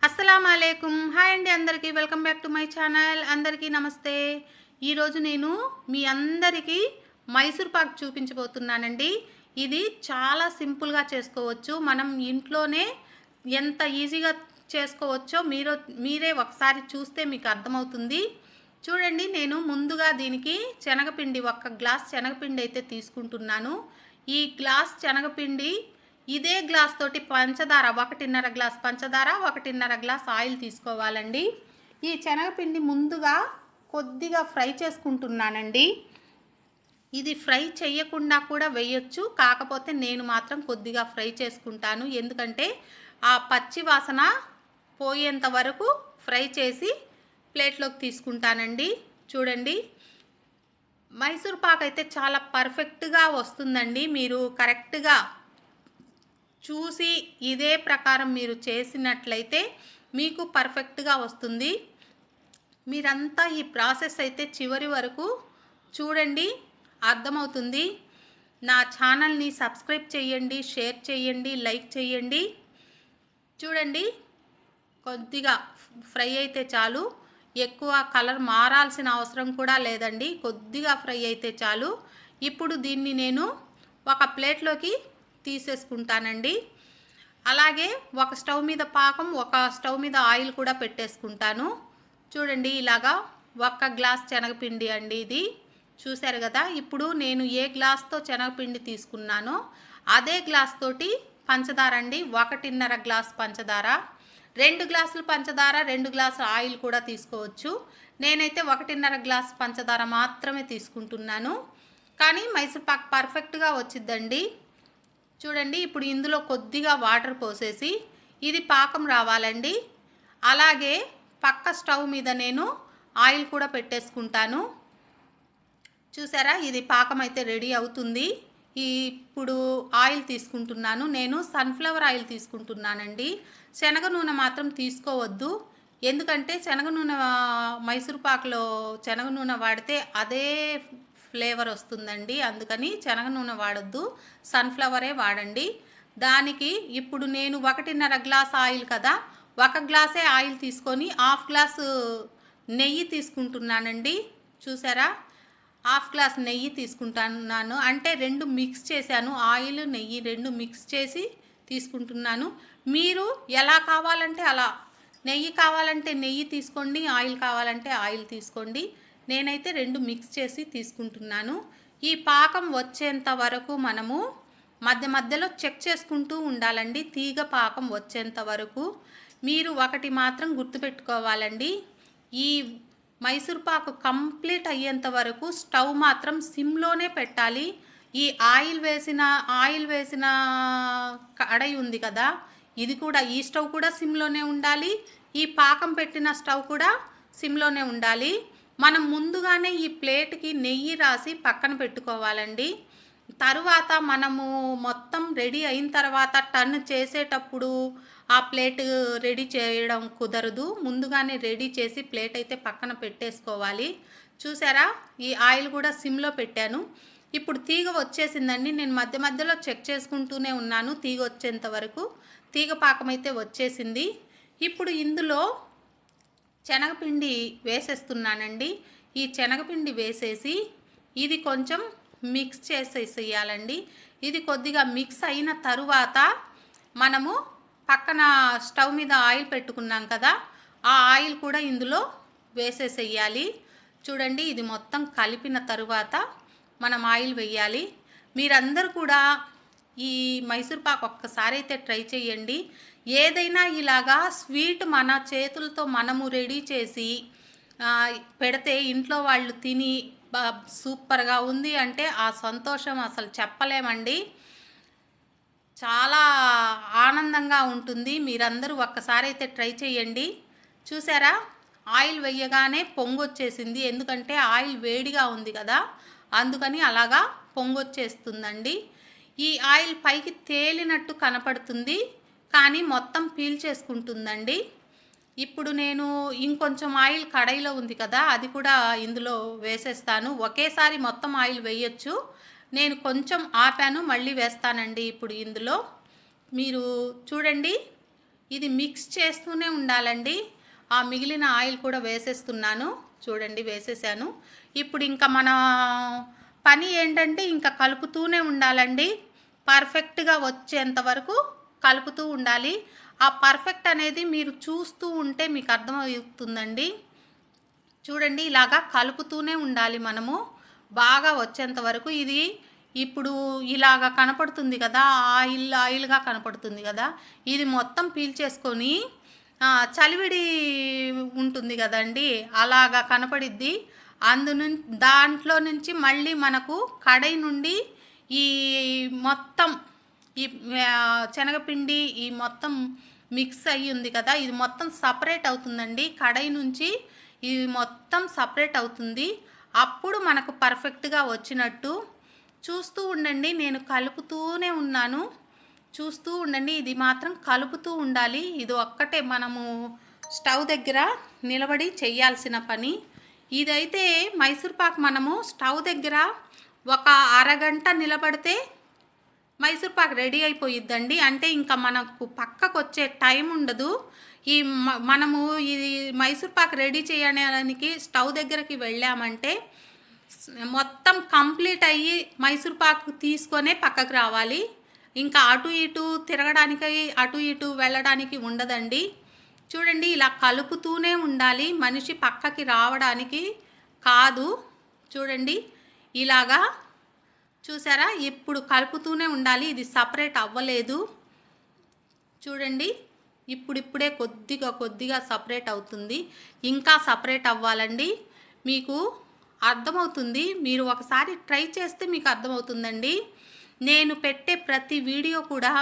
అస్సలాముఅలైకుం. Hi అండి అందరికీ. Welcome back to my channel. అందరికీ నమస్తే. ఈరోజు నేను మీ అందరికీ మైసూర్ పాక్ చూపించబోతున్నానండి. ఇది చాలా సింపుల్గా చేసుకోవచ్చు. మనం ఇంట్లోనే ఎంత ఈజీగా చేసుకోవచ్చో మీరే ఒకసారి చూస్తే మీకు అర్థమవుతుంది. చూడండి, నేను ముందుగా దీనికి శనగపిండి 1 గ్లాస్ శనగపిండి అయితే తీసుకుంటున్నాను. ఈ గ్లాస్ శనగపిండి ఇదే గ్లాస్ తోటి పంచదార 1.5 గ్లాస్ పంచదార, 1.5 గ్లాస్ ఆయిల్ తీసుకోవాలండి. ఈ శనగపిండి ముందుగా కొద్దిగా ఫ్రై చేసుకుంటున్నానండి. ఇది ఫ్రై చేయకుండా కూడా వేయొచ్చు, కాకపోతే నేను మాత్రం కొద్దిగా ఫ్రై చేసుకుంటాను. ఎందుకంటే ఆ పచ్చి వాసన పోయేంత వరకు ఫ్రై చేసి ప్లేట్లోకి తీసుకుంటానండి. చూడండి, మైసూర్ పాక్ అయితే చాలా పర్ఫెక్ట్గా వస్తుందండి. మీరు కరెక్ట్గా చూసి ఇదే ప్రకారం మీరు చేసినట్లయితే మీకు పర్ఫెక్ట్గా వస్తుంది. మీరంతా ఈ ప్రాసెస్ అయితే చివరి వరకు చూడండి, అర్థమవుతుంది. నా ఛానల్ని సబ్స్క్రైబ్ చేయండి, షేర్ చేయండి, లైక్ చేయండి. చూడండి, కొద్దిగా ఫ్రై అయితే చాలు, ఎక్కువ కలర్ మారాల్సిన అవసరం కూడా లేదండి. కొద్దిగా ఫ్రై అయితే చాలు. ఇప్పుడు దీన్ని నేను ఒక ప్లేట్లోకి తీసేసుకుంటానండి. అలాగే ఒక స్టవ్ మీద పాకం, ఒక స్టవ్ మీద ఆయిల్ కూడా పెట్టేసుకుంటాను. చూడండి, ఇలాగా 1 గ్లాస్ శనగపిండి అండి ఇది. చూశారు కదా. ఇప్పుడు నేను ఏ గ్లాస్తో శనగపిండి తీసుకున్నానో అదే గ్లాస్ తోటి పంచదార అండి. 1.5 గ్లాస్ పంచదార, 2 గ్లాసులు పంచదార, 2 గ్లాసులు ఆయిల్ కూడా తీసుకోవచ్చు. నేనైతే 1.5 గ్లాస్ పంచదార మాత్రమే తీసుకుంటున్నాను. కానీ మైసూర్ పాక్ పర్ఫెక్ట్గా వచ్చిద్దండి. చూడండి, ఇప్పుడు ఇందులో కొద్దిగా వాటర్ పోసేసి ఇది పాకం రావాలండి. అలాగే పక్క స్టవ్ మీద నేను ఆయిల్ కూడా పెట్టేసుకుంటాను. చూసారా, ఇది పాకం అయితే రెడీ అవుతుంది. ఇప్పుడు ఆయిల్ తీసుకుంటున్నాను. నేను సన్ఫ్లవర్ ఆయిల్ తీసుకుంటున్నానండి. శనగ నూనె మాత్రం తీసుకోవద్దు. ఎందుకంటే శనగ నూనె మైసూర్ పాక్లో శనగ నూనె వాడితే అదే ఫ్లేవర్ వస్తుందండి. అందుకని శనగ నూనె వాడొద్దు, సన్ఫ్లవరే వాడండి. దానికి ఇప్పుడు నేను 1.5 గ్లాస్ ఆయిల్ కదా, 1 గ్లాసే ఆయిల్ తీసుకొని 1/2 గ్లాసు నెయ్యి తీసుకుంటున్నానండి. చూసారా, 1/2 గ్లాస్ నెయ్యి తీసుకుంటున్నాను. అంటే 2 మిక్స్ చేశాను, ఆయిల్ నెయ్యి 2 మిక్స్ చేసి తీసుకుంటున్నాను. మీరు ఎలా కావాలంటే అలా, నెయ్యి కావాలంటే నెయ్యి తీసుకోండి, ఆయిల్ కావాలంటే ఆయిల్ తీసుకోండి. నేనైతే 2 మిక్స్ చేసి తీసుకుంటున్నాను. ఈ పాకం వచ్చేంత వరకు మనము మధ్య మధ్యలో చెక్ చేసుకుంటూ ఉండాలండి. తీగ పాకం వచ్చేంత వరకు. మీరు ఒకటి మాత్రం గుర్తుపెట్టుకోవాలండి, ఈ మైసూర్ పాకు కంప్లీట్ అయ్యేంత వరకు స్టవ్ మాత్రం సిమ్లోనే పెట్టాలి. ఈ ఆయిల్ వేసిన కడాయి ఉంది కదా, ఇది కూడా, ఈ స్టవ్ కూడా సిమ్లోనే ఉండాలి. ఈ పాకం పెట్టిన స్టవ్ కూడా సిమ్లోనే ఉండాలి. మనం ముందుగానే ఈ ప్లేట్కి నెయ్యి రాసి పక్కన పెట్టుకోవాలండి. తరువాత మనము మొత్తం రెడీ అయిన తర్వాత టర్న్ చేసేటప్పుడు ఆ ప్లేట్ రెడీ చేయడం కుదరదు. ముందుగానే రెడీ చేసి ప్లేట్ అయితే పక్కన పెట్టేసుకోవాలి. చూసారా, ఈ ఆయిల్ కూడా సిమ్లో పెట్టాను. ఇప్పుడు తీగ వచ్చేసిందండి. నేను మధ్య మధ్యలో చెక్ చేసుకుంటూనే ఉన్నాను తీగ వచ్చేంత వరకు. తీగ పాకం అయితే వచ్చేసింది. ఇప్పుడు ఇందులో శనగపిండి వేసేస్తున్నానండి. ఈ శనగపిండి వేసేసి ఇది కొంచెం మిక్స్ చేసేసేయాలండి. ఇది కొద్దిగా మిక్స్ అయిన తరువాత మనము పక్కన స్టవ్ మీద ఆయిల్ పెట్టుకున్నాం కదా, ఆ ఆయిల్ కూడా ఇందులో వేసేసేయాలి. చూడండి, ఇది మొత్తం కలిపిన తరువాత మనం ఆయిల్ వేయాలి. మీరందరూ కూడా ఈ మైసూర్ పాక్ ఒక్కసారి అయితే ట్రై చేయండి. ఏదైనా ఇలాగా స్వీట్ మన చేతులతో మనము రెడీ చేసి పెడితే ఇంట్లో వాళ్ళు తిని సూపర్గా ఉంది అంటే ఆ సంతోషం అసలు చెప్పలేమండి. చాలా ఆనందంగా ఉంటుంది. మీరందరూ ఒక్కసారి అయితే ట్రై చేయండి. చూసారా, ఆయిల్ వేయగానే పొంగొచ్చేసింది. ఎందుకంటే ఆయిల్ వేడిగా ఉంది కదా, అందుకని అలాగా పొంగొచ్చేస్తుందండి. ఈ ఆయిల్ పైకి తేలినట్టు కనపడుతుంది, కానీ మొత్తం పీల్చేసుకుంటుందండి. ఇప్పుడు నేను ఇంకొంచెం ఆయిల్ కడాయిలో ఉంది కదా, అది కూడా ఇందులో వేసేస్తాను. ఒకేసారి మొత్తం ఆయిల్ వేయొచ్చు, నేను కొంచెం ఆపాను, మళ్ళీ వేస్తానండి ఇప్పుడు ఇందులో. మీరు చూడండి, ఇది మిక్స్ చేస్తూనే ఉండాలండి. ఆ మిగిలిన ఆయిల్ కూడా వేసేస్తున్నాను. చూడండి వేసేసాను. ఇప్పుడు ఇంకా మన పని ఏంటంటే ఇంకా కలుపుతూనే ఉండాలండి. పర్ఫెక్ట్‌గా వచ్చేంత వరకు కలుపుతూ ఉండాలి. ఆ పర్ఫెక్ట్ అనేది మీరు చూస్తూ ఉంటే మీకు అర్థమవుతుందండి. చూడండి ఇలాగా కలుపుతూనే ఉండాలి మనము. బాగా వచ్చేంత వరకు. ఇది ఇప్పుడు ఇలాగ కనపడుతుంది కదా! ఆయిల్‌గా కనపడుతుంది కదా! ఇది మొత్తం పీల్చేసుకొని చలివిడి ఉంటుంది కదండీ! అలాగా కనపడిద్ది. దాంట్లో నుంచి మళ్ళీ మనకు కడాయి నుండి ఈ మొత్తం ఈ శనగపిండి ఈ మొత్తం మిక్స్ అయ్యి ఉంది కదా! ఇది మొత్తం సపరేట్ అవుతుందండి. కడాయి నుంచి ఇది మొత్తం సపరేట్ అవుతుంది. అప్పుడు మనకు పర్ఫెక్ట్‌గా వచ్చినట్టు. చూస్తూ ఉండండి. నేను కలుపుతూనే ఉన్నాను. చూస్తూ ఉండండి. ఇది మాత్రం కలుపుతూ ఉండాలి. ఇది ఒక్కటే మనము స్టవ్ దగ్గర నిలబడి చేయాల్సిన పని. ఇదైతే మైసూర్ పాక్ మనము స్టవ్ దగ్గర ఒక అరగంట నిలబడితే మైసూర్ పాక్ రెడీ అయిపోయిద్దండి. అంటే ఇంకా మనకు పక్కకు వచ్చే టైం ఉండదు. ఈ మనము ఇది మైసూర్ పాక్ రెడీ చేయడానికి స్టవ్ దగ్గరికి వెళ్ళామంటే మొత్తం కంప్లీట్ అయ్యి మైసూర్ పాక్ తీసుకొనే పక్కకు రావాలి. ఇంకా అటు ఇటు తిరగడానికి అటు ఇటు వెళ్ళడానికి ఉండదండి. చూడండి ఇలా కలుపుతూనే ఉండాలి. మనిషి పక్కకి రావడానికి కాదు. చూడండి ఇలాగా చూసారా? ఇప్పుడు కలుపుతూనే ఉండాలి. ఇది సపరేట్ అవ్వలేదు. చూడండి ఇప్పుడిప్పుడే కొద్దిగా సపరేట్ అవుతుంది. ఇంకా సపరేట్ అవ్వాలండి. మీకు అర్థమవుతుంది. మీరు ఒకసారి ట్రై చేస్తే మీకు అర్థమవుతుందండి. నేను పెట్టే ప్రతి వీడియో కూడా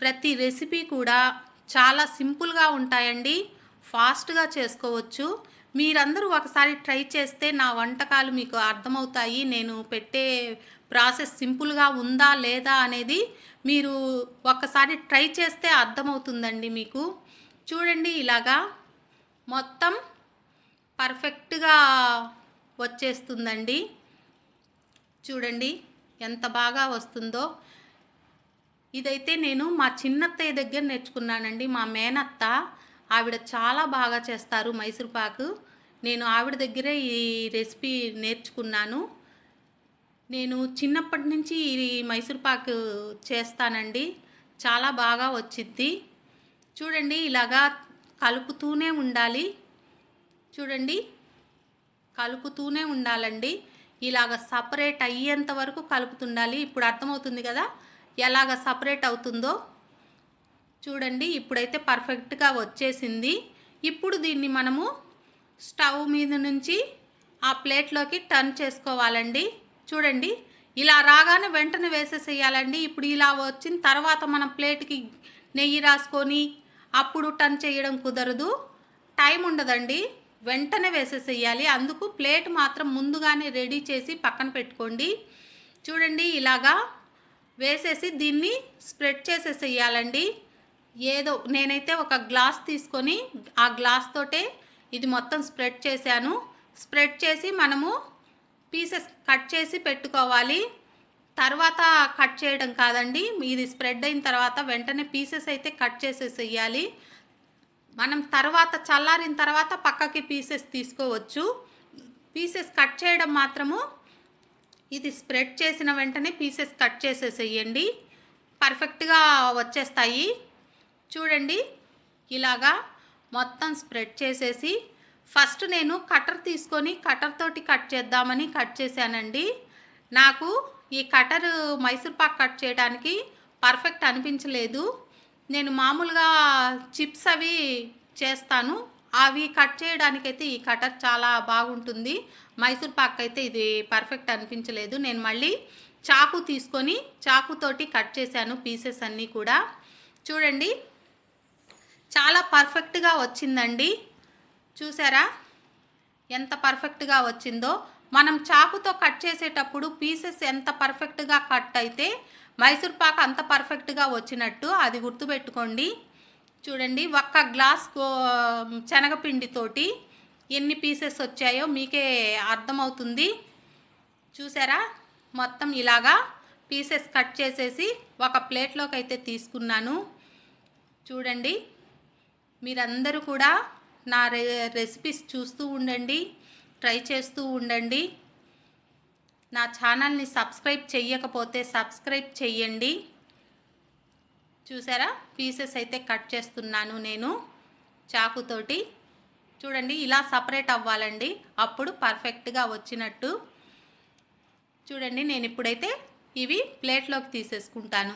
ప్రతి రెసిపీ కూడా చాలా సింపుల్గా ఉంటాయండి. ఫాస్ట్గా చేసుకోవచ్చు. మీరందరూ ఒకసారి ట్రై చేస్తే నా వంటకాలు మీకు అర్థమవుతాయి. నేను పెట్టే ప్రాసెస్ సింపుల్గా ఉందా లేదా అనేది మీరు ఒక్కసారి ట్రై చేస్తే అర్థమవుతుందండి మీకు. చూడండి ఇలాగా మొత్తం పర్ఫెక్ట్గా వచ్చేస్తుందండి. చూడండి ఎంత బాగా వస్తుందో. ఇదైతే నేను మా చిన్నత్తయ్య దగ్గర నేర్చుకున్నానండి. మా మేనత్త ఆవిడ చాలా బాగా చేస్తారు మైసూర్ పాకు. నేను ఆవిడ దగ్గరే ఈ రెసిపీ నేర్చుకున్నాను. నేను చిన్నప్పటి నుంచి ఈ మైసూర్ పాకు చేస్తానండి. చాలా బాగా వచ్చిద్ది. చూడండి ఇలాగా కలుపుతూనే ఉండాలి. చూడండి కలుపుతూనే ఉండాలండి. ఇలాగ సపరేట్ అయ్యేంత వరకు కలుపుతుండాలి. ఇప్పుడు అర్థమవుతుంది కదా ఎలాగ సపరేట్ అవుతుందో. చూడండి ఇప్పుడైతే పర్ఫెక్ట్గా వచ్చేసింది. ఇప్పుడు దీన్ని మనము స్టవ్ మీద నుంచి ఆ ప్లేట్లోకి టర్న్ చేసుకోవాలండి. చూడండి ఇలా రాగానే వెంటనే వేసేసేయాలండి. ఇప్పుడు ఇలా వచ్చిన తర్వాత మనం ప్లేట్కి నెయ్యి రాసుకొని అప్పుడు టర్న్ చేయడం కుదరదు. టైం ఉండదండి. వెంటనే వేసేసేయాలి. అందుకు ప్లేట్ మాత్రం ముందుగానే రెడీ చేసి పక్కన పెట్టుకోండి. చూడండి ఇలాగా వేసేసి దీన్ని స్ప్రెడ్ చేసేసేయాలండి. ఏదో నేనైతే ఒక గ్లాస్ తీసుకొని ఆ గ్లాస్ తోటే ఇది మొత్తం స్ప్రెడ్ చేశాను. స్ప్రెడ్ చేసి మనము పీసెస్ కట్ చేసి పెట్టుకోవాలి. తర్వాత కట్ చేయడం కాదండి. ఇది స్ప్రెడ్ అయిన తర్వాత వెంటనే పీసెస్ అయితే కట్ చేసేసేయాలి. మనం తర్వాత చల్లారిన తర్వాత పక్కకి పీసెస్ తీసుకోవచ్చు. పీసెస్ కట్ చేయడం మాత్రము ఇది స్ప్రెడ్ చేసిన వెంటనే పీసెస్ కట్ చేసేసేయండి. పర్ఫెక్ట్గా వచ్చేస్తాయి. చూడండి ఇలాగా మొత్తం స్ప్రెడ్ చేసేసి ఫస్ట్ నేను కటర్ తీసుకొని కటర్ తోటి కట్ చేద్దామని కట్ చేశానండి. నాకు ఈ కటర్ మైసూర్ పాక్ కట్ చేయడానికి పర్ఫెక్ట్ అనిపించలేదు. నేను మామూలుగా చిప్స్ అవి చేస్తాను. అవి కట్ చేయడానికైతే ఈ కటర్ చాలా బాగుంటుంది. మైసూర్ పాక్ అయితే ఇది పర్ఫెక్ట్ అనిపించలేదు. నేను మళ్ళీ చాకు తీసుకొని చాకుతోటి కట్ చేశాను పీసెస్ అన్నీ కూడా. చూడండి చాలా పర్ఫెక్ట్గా వచ్చిందండి. చూసారా ఎంత పర్ఫెక్ట్గా వచ్చిందో. మనం చాకుతో కట్ చేసేటప్పుడు పీసెస్ ఎంత పర్ఫెక్ట్గా కట్ అయితే మైసూర్ పాక్ అంత పర్ఫెక్ట్గా వచ్చినట్టు అది గుర్తుపెట్టుకోండి. చూడండి ఒక్క గ్లాస్ శనగపిండితోటి ఎన్ని పీసెస్ వచ్చాయో మీకే అర్థమవుతుంది. చూసారా మొత్తం ఇలాగా పీసెస్ కట్ చేసేసి ఒక ప్లేట్లోకి అయితే తీసుకున్నాను. చూడండి మీరందరూ కూడా నా రెసిపీస్ చూస్తూ ఉండండి, ట్రై చేస్తూ ఉండండి. నా ఛానల్ని సబ్స్క్రైబ్ చెయ్యకపోతే సబ్స్క్రైబ్ చెయ్యండి. చూసారా, పీసెస్ అయితే కట్ చేస్తున్నాను నేను చాకుతోటి. చూడండి, ఇలా సపరేట్ అవ్వాలండి, అప్పుడు పర్ఫెక్ట్గా వచ్చినట్టు. చూడండి, నేను ఇప్పుడైతే ఇవి ప్లేట్లోకి తీసేసుకుంటాను.